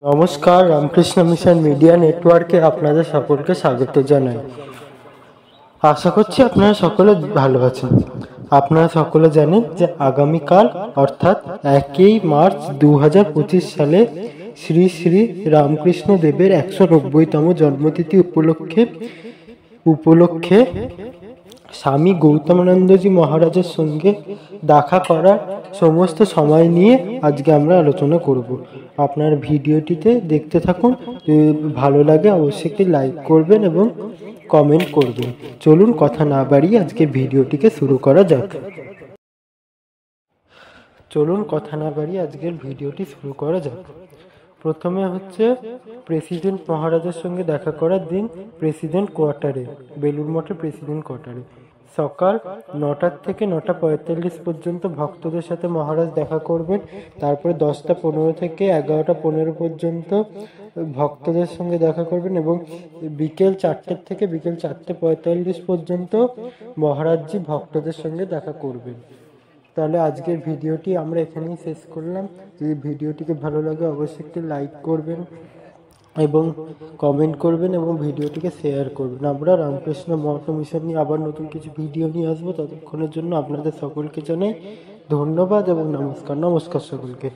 নমস্কার, Ramakrishna mission media নেটওয়ার্কে আপনাদের সকলকে স্বাগত জানাই। আশা করছি আপনারা সকলে ভালো আছেন। আপনারা সকলে জানেন যে আগামীকাল অর্থাৎ 1 মার্চ 2025 সালে শ্রী শ্রী রামকৃষ্ণ দেবের 190তম জন্মতিথি উপলক্ষে স্বামী গৌতমানন্দজি মহারাজের সঙ্গে দেখা করার সমস্ত সময় নিয়ে আজকে আমরা আলোচনা করব। আপনার ভিডিওটিতে দেখতে থাকুন, যদি ভালো লাগে অবশ্যই একটি লাইক করবেন এবং কমেন্ট করবেন। চলুন কথা না বাড়িয়ে আজকে ভিডিওটিকে শুরু করা যাক। আজকের ভিডিওটি শুরু করা যাক। প্রথমে হচ্ছে প্রেসিডেন্ট মহারাজের সঙ্গে দেখা করার দিন প্রেসিডেন্ট কোয়ার্টারে, বেলুড় মঠের প্রেসিডেন্ট কোয়ার্টারে সকাল 9টা থেকে 9টা 45 পর্যন্ত ভক্তদের সাথে মহারাজ দেখা করবেন। তারপরে 10টা 15 থেকে 11টা 15 পর্যন্ত ভক্তদের সঙ্গে দেখা করবেন এবং বিকেল 4টে থেকে বিকেল 4টে 45 পর্যন্ত মহারাজজি ভক্তদের সঙ্গে দেখা করবেন। তাহলে আজকের ভিডিওটি আমরা এখানেই শেষ করলাম। যদি ভিডিওটিকে ভালো লাগে অবশ্যই একটি লাইক করবেন এবং কমেন্ট করবেন এবং ভিডিওটিকে শেয়ার করবেন। আমরা রামকৃষ্ণ মঠ মিশন নিয়ে আবার নতুন কিছু ভিডিও নিয়ে আসবো। ততক্ষণের জন্য আপনাদের সকলকে জানাই ধন্যবাদ এবং নমস্কার সকলকে।